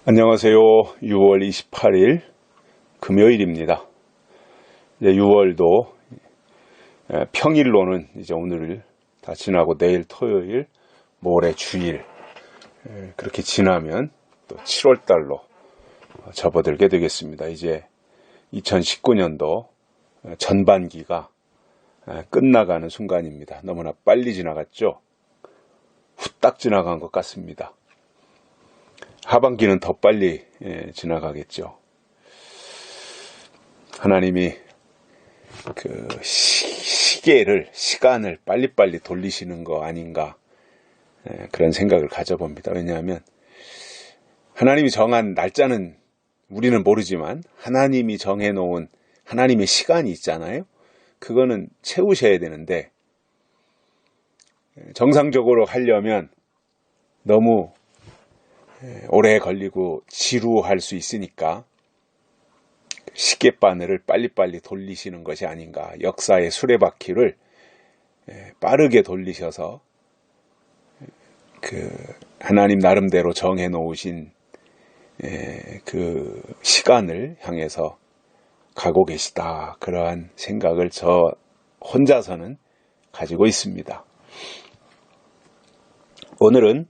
안녕하세요. 6월 28일 금요일입니다. 이제 6월도 평일로는 이제 오늘 다 지나고 내일 토요일, 모레 주일 그렇게 지나면 또 7월달로 접어들게 되겠습니다. 이제 2019년도 전반기가 끝나가는 순간입니다. 너무나 빨리 지나갔죠? 후딱 지나간 것 같습니다. 하반기는 더 빨리 지나가겠죠. 하나님이 그 시간을 빨리빨리 돌리시는 거 아닌가 그런 생각을 가져봅니다. 왜냐하면 하나님이 정한 날짜는 우리는 모르지만 하나님이 정해놓은 하나님의 시간이 있잖아요. 그거는 채우셔야 되는데 정상적으로 하려면 너무 오래 걸리고 지루할 수 있으니까 시계바늘을 빨리빨리 돌리시는 것이 아닌가. 역사의 수레바퀴를 빠르게 돌리셔서 그 하나님 나름대로 정해 놓으신 그 시간을 향해서 가고 계시다. 그러한 생각을 저 혼자서는 가지고 있습니다. 오늘은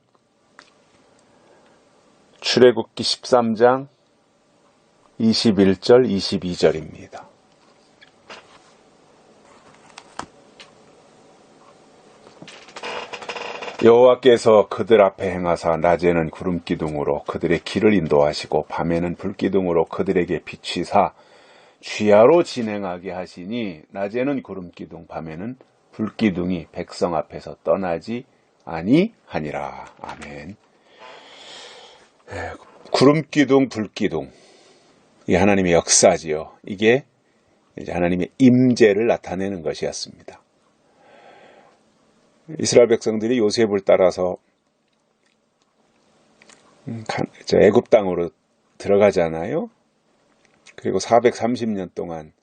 출애굽기 13장 21절 22절입니다. 여호와께서 그들 앞에 행하사 낮에는 구름기둥으로 그들의 길을 인도하시고 밤에는 불기둥으로 그들에게 비치사 주야로 진행하게 하시니 낮에는 구름기둥 밤에는 불기둥이 백성 앞에서 떠나지 아니하니라. 아멘. 구름기둥, 불기둥, 이 하나님의 역사지요. 이게 이제 하나님의 임재를 나타내는 것이었습니다. 이스라엘 백성들이 요셉을 따라서 애굽 땅으로 들어가잖아요. 그리고 430년 동안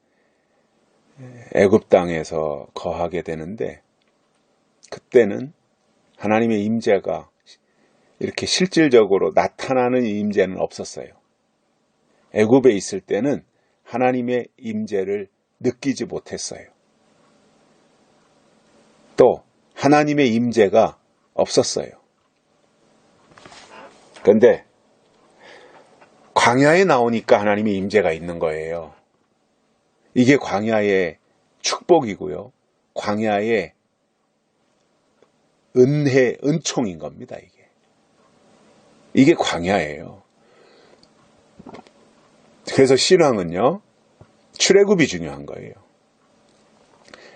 애굽 땅에서 거하게 되는데 그때는 하나님의 임재가 이렇게 실질적으로 나타나는 임재는 없었어요. 애굽에 있을 때는 하나님의 임재를 느끼지 못했어요. 또 하나님의 임재가 없었어요. 그런데 광야에 나오니까 하나님의 임재가 있는 거예요. 이게 광야의 축복이고요. 광야의 은총인 겁니다. 이게 광야예요. 그래서 신앙은요, 출애굽이 중요한 거예요.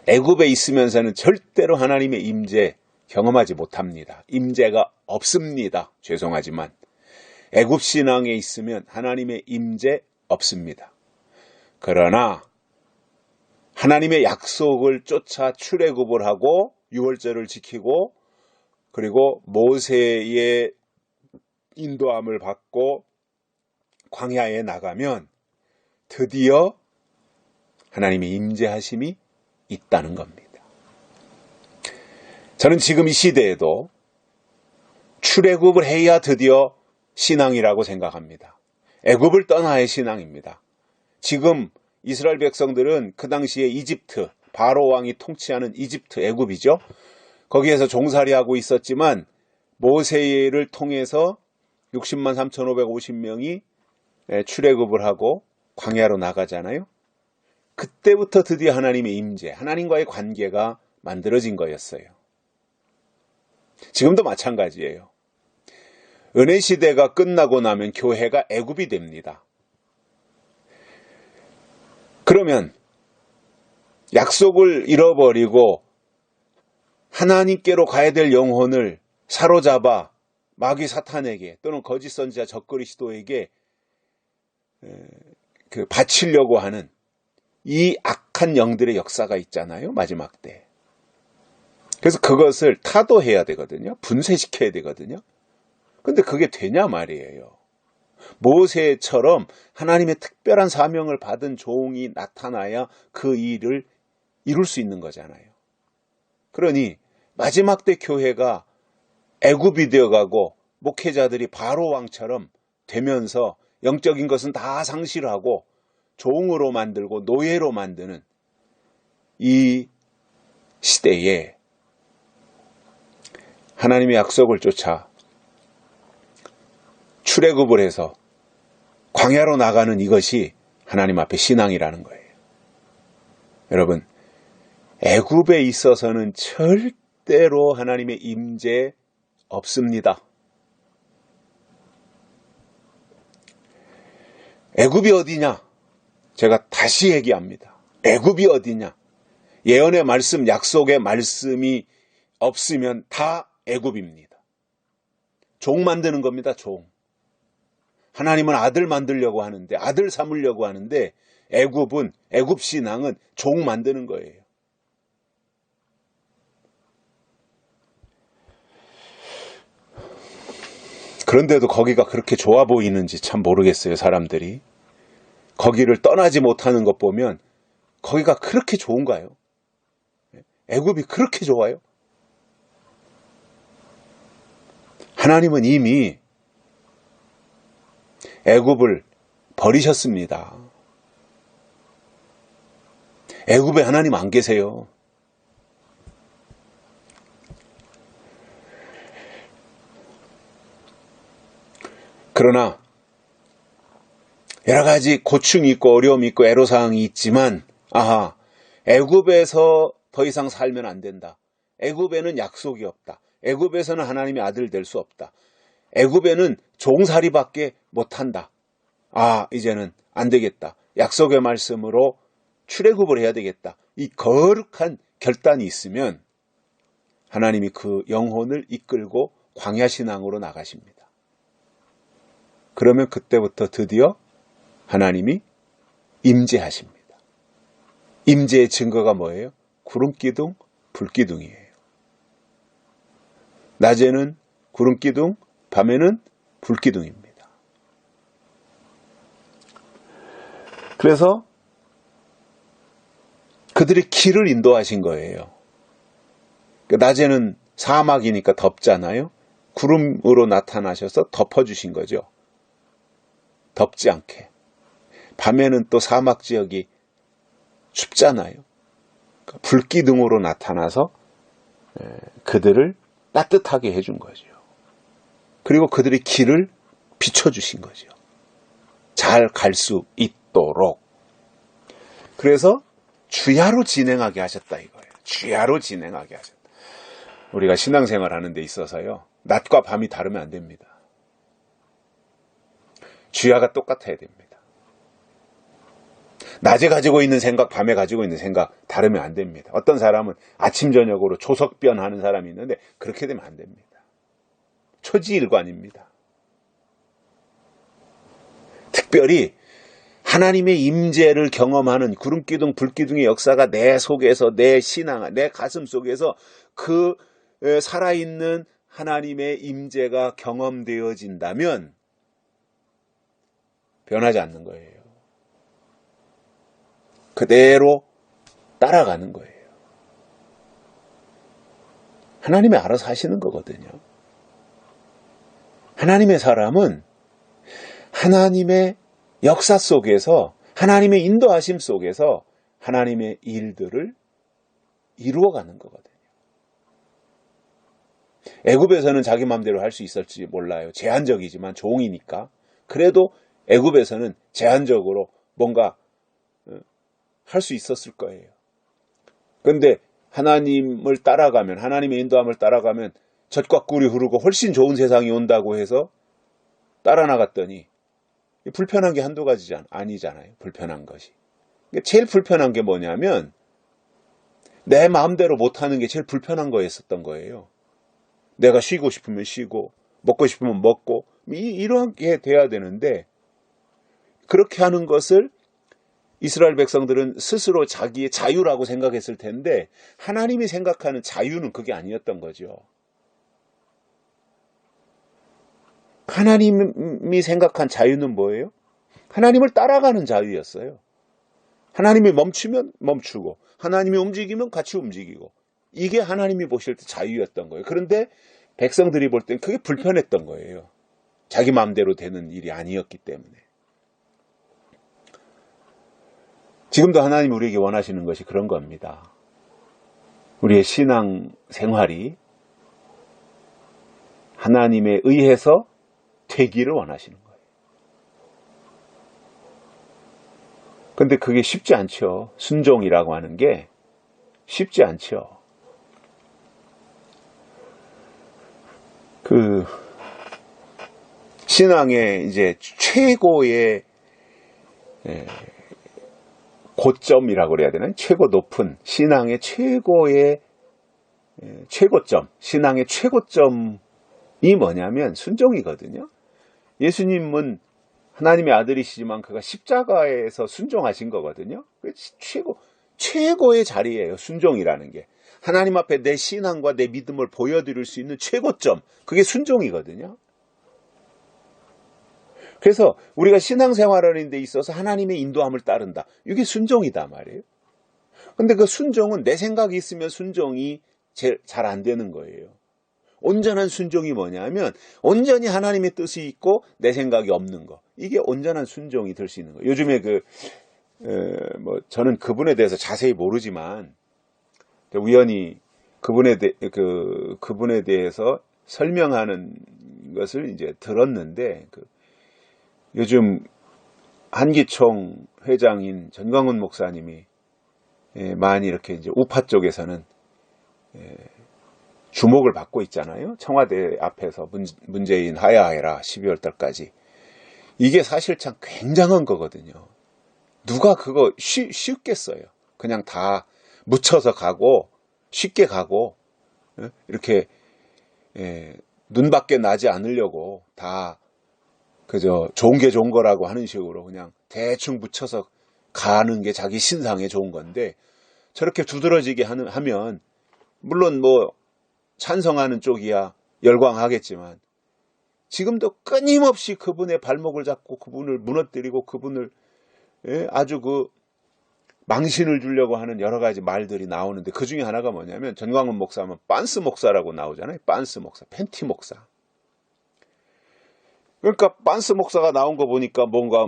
애굽에 있으면서는 절대로 하나님의 임재 경험하지 못합니다. 임재가 없습니다. 죄송하지만 애굽 신앙에 있으면 하나님의 임재 없습니다. 그러나 하나님의 약속을 쫓아 출애굽을 하고 유월절을 지키고 그리고 모세의 인도함을 받고 광야에 나가면 드디어 하나님의 임재하심이 있다는 겁니다. 저는 지금 이 시대에도 출애굽을 해야 드디어 신앙이라고 생각합니다. 애굽을 떠나야 신앙입니다. 지금 이스라엘 백성들은 그 당시에 이집트, 바로 왕이 통치하는 이집트, 애굽이죠. 거기에서 종살이하고 있었지만 모세를 통해서 60만 3,550명이 출애굽을 하고 광야로 나가잖아요. 그때부터 드디어 하나님의 임재, 하나님과의 관계가 만들어진 거였어요. 지금도 마찬가지예요. 은혜 시대가 끝나고 나면 교회가 애굽이 됩니다. 그러면 약속을 잃어버리고 하나님께로 가야 될 영혼을 사로잡아 마귀 사탄에게 또는 거짓 선지자 적그리스도에게 바치려고 하는 이 악한 영들의 역사가 있잖아요. 마지막 때. 그래서 그것을 타도해야 되거든요. 분쇄시켜야 되거든요. 근데 그게 되냐 말이에요. 모세처럼 하나님의 특별한 사명을 받은 종이 나타나야 그 일을 이룰 수 있는 거잖아요. 그러니 마지막 때 교회가 애굽이 되어가고 목회자들이 바로 왕처럼 되면서 영적인 것은 다 상실하고 종으로 만들고 노예로 만드는 이 시대에 하나님의 약속을 쫓아 출애굽을 해서 광야로 나가는 이것이 하나님 앞에 신앙이라는 거예요. 여러분, 애굽에 있어서는 절대로 하나님의 임재 없습니다. 애굽이 어디냐? 제가 다시 얘기합니다. 애굽이 어디냐? 예언의 말씀, 약속의 말씀이 없으면 다 애굽입니다. 종 만드는 겁니다. 종. 하나님은 아들 만들려고 하는데, 아들 삼으려고 하는데 애굽 신앙은 종 만드는 거예요. 그런데도 거기가 그렇게 좋아 보이는지 참 모르겠어요, 사람들이. 거기를 떠나지 못하는 것 보면 거기가 그렇게 좋은가요? 애굽이 그렇게 좋아요? 하나님은 이미 애굽을 버리셨습니다. 애굽에 하나님 안 계세요. 그러나 여러 가지 고충이 있고 어려움이 있고 애로사항이 있지만 애굽에서 더 이상 살면 안 된다. 애굽에는 약속이 없다. 애굽에서는 하나님의 아들 될 수 없다. 애굽에는 종살이밖에 못한다. 이제는 안 되겠다. 약속의 말씀으로 출애굽을 해야 되겠다. 이 거룩한 결단이 있으면 하나님이 그 영혼을 이끌고 광야신앙으로 나가십니다. 그러면 그때부터 드디어 하나님이 임재하십니다. 임재의 증거가 뭐예요? 구름기둥, 불기둥이에요. 낮에는 구름기둥, 밤에는 불기둥입니다. 그래서 그들의 길을 인도하신 거예요. 낮에는 사막이니까 덥잖아요. 구름으로 나타나셔서 덮어주신 거죠. 덥지 않게. 밤에는 또 사막 지역이 춥잖아요. 불기둥으로 나타나서 그들을 따뜻하게 해준 거죠. 그리고 그들의 길을 비춰주신 거죠. 잘 갈 수 있도록. 그래서 주야로 진행하게 하셨다 이거예요. 주야로 진행하게 하셨다. 우리가 신앙생활 하는 데 있어서요. 낮과 밤이 다르면 안 됩니다. 주야가 똑같아야 됩니다. 낮에 가지고 있는 생각, 밤에 가지고 있는 생각 다르면 안 됩니다. 어떤 사람은 아침 저녁으로 조석변하는 사람이 있는데 그렇게 되면 안 됩니다. 초지일관입니다. 특별히 하나님의 임재를 경험하는 구름기둥, 불기둥의 역사가 내 속에서, 내 신앙, 내 가슴 속에서 그 살아있는 하나님의 임재가 경험되어진다면 변하지 않는 거예요. 그대로 따라가는 거예요. 하나님이 알아서 하시는 거거든요. 하나님의 사람은 하나님의 역사 속에서, 하나님의 인도하심 속에서 하나님의 일들을 이루어가는 거거든요. 애굽에서는 자기 마음대로 할 수 있을지 몰라요. 제한적이지만 종이니까. 그래도 애굽에서는 제한적으로 뭔가 할 수 있었을 거예요. 그런데 하나님을 따라가면, 하나님의 인도함을 따라가면 젖과 꿀이 흐르고 훨씬 좋은 세상이 온다고 해서 따라 나갔더니 불편한 게 한두 가지 아니잖아요. 불편한 것이. 제일 불편한 게 뭐냐면 내 마음대로 못하는 게 제일 불편한 거였었던 거예요. 내가 쉬고 싶으면 쉬고 먹고 싶으면 먹고 이렇게 돼야 되는데 그렇게 하는 것을 이스라엘 백성들은 스스로 자기의 자유라고 생각했을 텐데 하나님이 생각하는 자유는 그게 아니었던 거죠. 하나님이 생각한 자유는 뭐예요? 하나님을 따라가는 자유였어요. 하나님이 멈추면 멈추고 하나님이 움직이면 같이 움직이고 이게 하나님이 보실 때 자유였던 거예요. 그런데 백성들이 볼 땐 그게 불편했던 거예요. 자기 마음대로 되는 일이 아니었기 때문에. 지금도 하나님 우리에게 원하시는 것이 그런 겁니다. 우리의 신앙 생활이 하나님에 의해서 되기를 원하시는 거예요. 근데 그게 쉽지 않죠. 순종이라고 하는 게 쉽지 않죠. 그 신앙의 이제 최고의 고점이라고 그래야 되나요? 최고 높은 신앙의 최고의 최고점, 신앙의 최고점이 뭐냐면 순종이거든요. 예수님은 하나님의 아들이시지만 그가 십자가에서 순종하신 거거든요. 최고의 자리예요. 순종이라는 게. 하나님 앞에 내 신앙과 내 믿음을 보여드릴 수 있는 최고점, 그게 순종이거든요. 그래서 우리가 신앙생활하는 데 있어서 하나님의 인도함을 따른다. 이게 순종이다 말이에요. 근데 그 순종은 내 생각이 있으면 순종이 잘 안 되는 거예요. 온전한 순종이 뭐냐면 온전히 하나님의 뜻이 있고 내 생각이 없는 거. 이게 온전한 순종이 될 수 있는 거예요. 요즘에 저는 그분에 대해서 자세히 모르지만 우연히 그분에 대해서 설명하는 것을 이제 들었는데 요즘 한기총 회장인 전광훈 목사님이 많이 이렇게 이제 우파 쪽에서는 주목을 받고 있잖아요. 청와대 앞에서 문재인 하야해라 12월 달까지. 이게 사실 참 굉장한 거거든요. 누가 그거 쉽겠어요. 그냥 다 묻혀서 가고 쉽게 가고 이렇게 눈밖에 나지 않으려고 다 그저 좋은 게 좋은 거라고 하는 식으로 그냥 대충 묻혀서 가는 게 자기 신상에 좋은 건데 저렇게 두드러지게 하면 물론 찬성하는 쪽이야 열광하겠지만 지금도 끊임없이 그분의 발목을 잡고 그분을 무너뜨리고 그분을 아주 망신을 주려고 하는 여러 가지 말들이 나오는데 그 중에 하나가 뭐냐면 전광훈 목사하면 빤스 목사라고 나오잖아요. 빤스 목사, 팬티 목사. 그러니까 빤스 목사가 나온 거 보니까 뭔가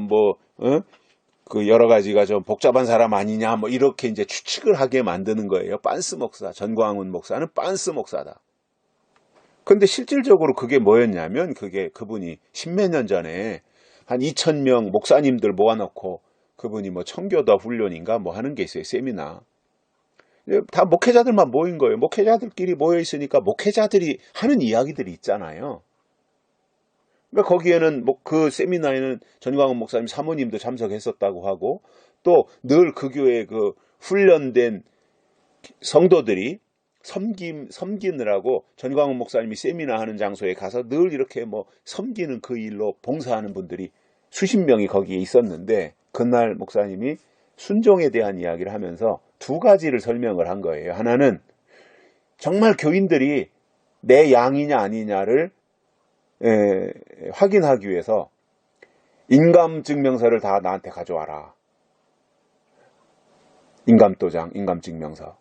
여러 가지가 좀 복잡한 사람 아니냐 이렇게 이제 추측을 하게 만드는 거예요. 빤스 목사, 전광훈 목사는 빤스 목사다. 근데 실질적으로 그게 뭐였냐면 그분이 십몇 년 전에 한 2,000명 목사님들 모아놓고 그분이 청교도 훈련인가 하는 게 있어요. 세미나. 다 목회자들만 모인 거예요. 목회자들끼리 모여 있으니까 목회자들이 하는 이야기들이 있잖아요. 그러니까 거기에는 그 세미나에는 전광훈 목사님 사모님도 참석했었다고 하고 또 늘 그 교회에 훈련된 성도들이 섬기느라고 전광훈 목사님이 세미나 하는 장소에 가서 늘 이렇게 섬기는 그 일로 봉사하는 분들이 수십 명이 거기에 있었는데 그날 목사님이 순종에 대한 이야기를 하면서 두 가지를 설명을 한 거예요. 하나는 정말 교인들이 내 양이냐 아니냐를 확인하기 위해서 인감증명서를 다 나한테 가져와라. 인감도장, 인감증명서.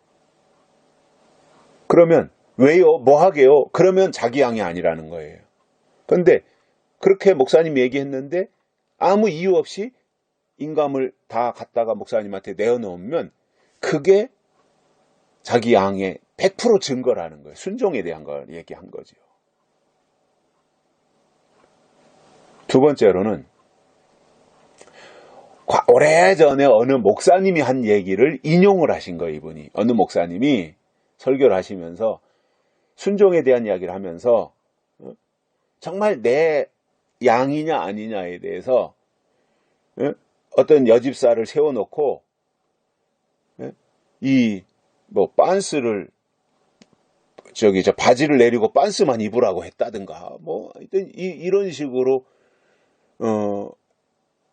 그러면 왜요? 뭐 하게요? 그러면 자기 양이 아니라는 거예요. 그런데 그렇게 목사님이 얘기했는데 아무 이유 없이 인감을 다 갖다가 목사님한테 내어놓으면 그게 자기 양의 100% 증거라는 거예요. 순종에 대한 걸 얘기한 거죠. 두 번째로는 오래전에 어느 목사님이 한 얘기를 인용을 하신 거예요. 이분이. 어느 목사님이 설교를 하시면서 순종에 대한 이야기를 하면서 정말 내 양이냐 아니냐에 대해서 어떤 여집사를 세워놓고 빤스를 바지를 내리고 빤스만 입으라고 했다든가 이런 식으로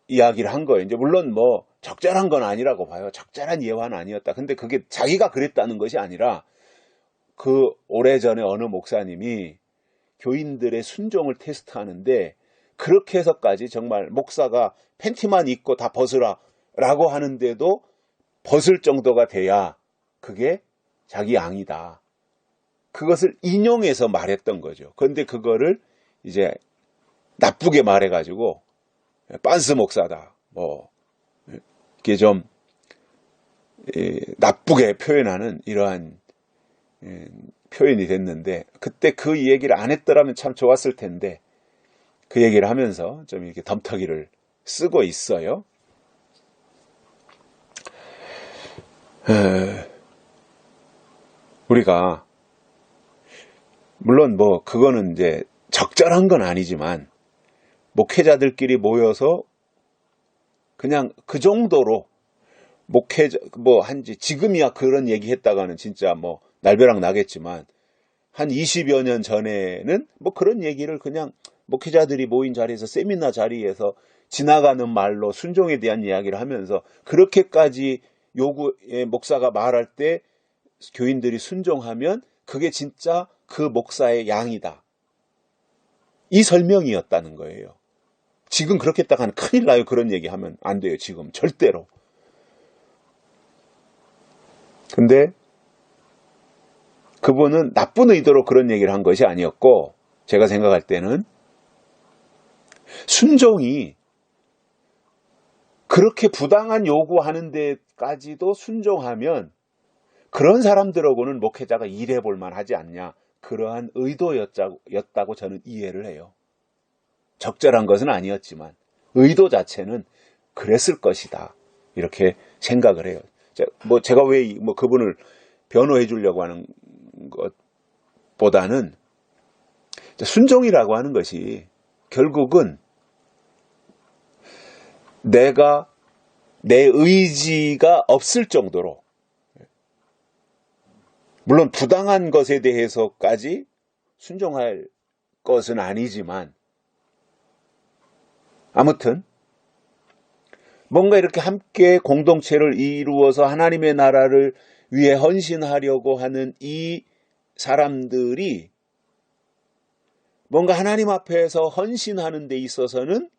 이야기를 한 거예요. 이제 물론 적절한 건 아니라고 봐요. 적절한 예화는 아니었다. 근데 그게 자기가 그랬다는 것이 아니라 그 오래전에 어느 목사님이 교인들의 순종을 테스트하는데 그렇게 해서까지 정말 목사가 팬티만 입고 다 벗으라 라고 하는데도 벗을 정도가 돼야 그게 자기 양이다. 그것을 인용해서 말했던 거죠. 그런데 그거를 이제 나쁘게 말해가지고 빤스 목사다, 뭐 이게 좀 나쁘게 표현하는 이러한 표현이 됐는데, 그때 그 얘기를 안 했더라면 참 좋았을 텐데 그 얘기를 하면서 좀 이렇게 덤터기를 쓰고 있어요. 우리가 물론 뭐 그거는 이제 적절한 건 아니지만 목회자들끼리 모여서 그냥 그 정도로 목회자 뭐 한지 지금이야 그런 얘기 했다가는 진짜 뭐 날벼락 나겠지만 한 20여 년 전에는 뭐 그런 얘기를 그냥 목회자들이 모인 자리에서, 세미나 자리에서 지나가는 말로 순종에 대한 이야기를 하면서, 그렇게까지 요구의 목사가 말할 때 교인들이 순종하면 그게 진짜 그 목사의 양이다, 이 설명이었다는 거예요. 지금 그렇게 했다가는 큰일 나요. 그런 얘기하면 안 돼요. 지금 절대로. 근데 그분은 나쁜 의도로 그런 얘기를 한 것이 아니었고, 제가 생각할 때는 순종이 그렇게 부당한 요구하는 데까지도 순종하면 그런 사람들하고는 목회자가 일해볼 만하지 않냐, 그러한 의도였다고 저는 이해를 해요. 적절한 것은 아니었지만 의도 자체는 그랬을 것이다, 이렇게 생각을 해요. 뭐 제가 왜 뭐 그분을 변호해 주려고 하는 것보다는 순종이라고 하는 것이 결국은 내가 내 의지가 없을 정도로, 물론 부당한 것에 대해서까지 순종할 것은 아니지만, 아무튼 뭔가 이렇게 함께 공동체를 이루어서 하나님의 나라를 위해 헌신하려고 하는 이 사람들이 뭔가 하나님 앞에서 헌신하는 데 있어서는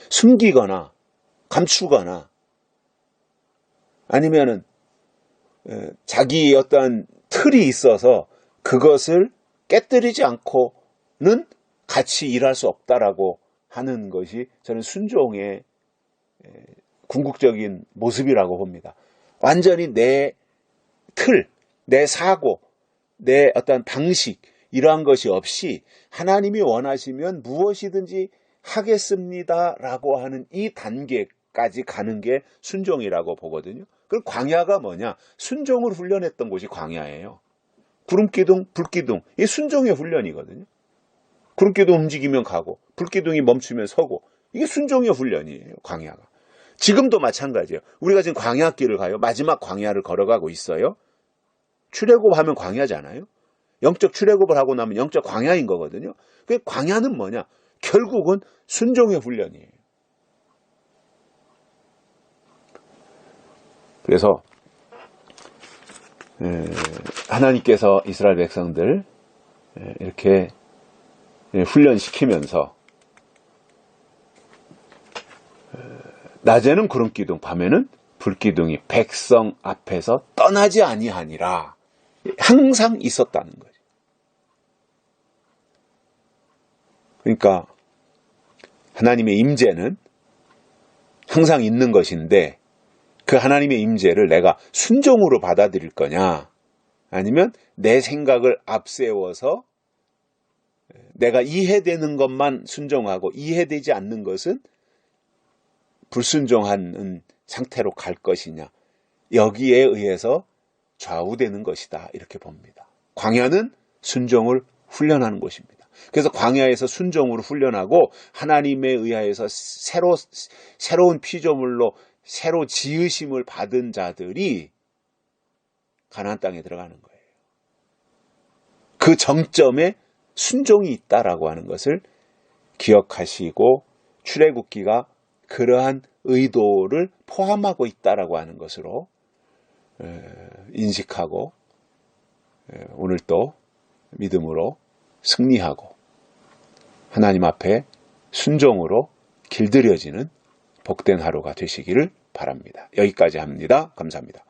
숨기거나 감추거나 아니면은 자기의 어떤 틀이 있어서 그것을 깨뜨리지 않고는 같이 일할 수 없다라고 하는 것이 저는 순종의 궁극적인 모습이라고 봅니다. 완전히 내 틀, 내 사고, 내 어떤 방식, 이러한 것이 없이 하나님이 원하시면 무엇이든지 하겠습니다라고 하는 이 단계까지 가는 게 순종이라고 보거든요. 그럼 광야가 뭐냐? 순종을 훈련했던 곳이 광야예요. 구름기둥, 불기둥, 이 순종의 훈련이거든요. 구름기둥 움직이면 가고 불기둥이 멈추면 서고, 이게 순종의 훈련이에요, 광야가. 지금도 마찬가지예요. 우리가 지금 광야길을 가요. 마지막 광야를 걸어가고 있어요. 출애굽하면 광야잖아요. 영적 출애굽을 하고 나면 영적 광야인 거거든요. 그 광야는 뭐냐? 결국은 순종의 훈련이에요. 그래서 하나님께서 이스라엘 백성들 이렇게 훈련시키면서 낮에는 구름기둥, 밤에는 불기둥이 백성 앞에서 떠나지 아니하니라, 항상 있었다는 거죠. 그러니까 하나님의 임재는 항상 있는 것인데, 그 하나님의 임재를 내가 순종으로 받아들일 거냐, 아니면 내 생각을 앞세워서 내가 이해되는 것만 순종하고 이해되지 않는 것은 불순종하는 상태로 갈 것이냐, 여기에 의해서 좌우되는 것이다, 이렇게 봅니다. 광야는 순종을 훈련하는 곳입니다. 그래서 광야에서 순종으로 훈련하고 하나님에 의하여서 새로운 피조물로 새로 지으심을 받은 자들이 가나안 땅에 들어가는 거예요. 그 정점에 순종이 있다라고 하는 것을 기억하시고, 출애굽기가 그러한 의도를 포함하고 있다라고 하는 것으로 인식하고, 오늘 또 믿음으로 승리하고 하나님 앞에 순종으로 길들여지는 복된 하루가 되시기를 바랍니다. 여기까지 합니다. 감사합니다.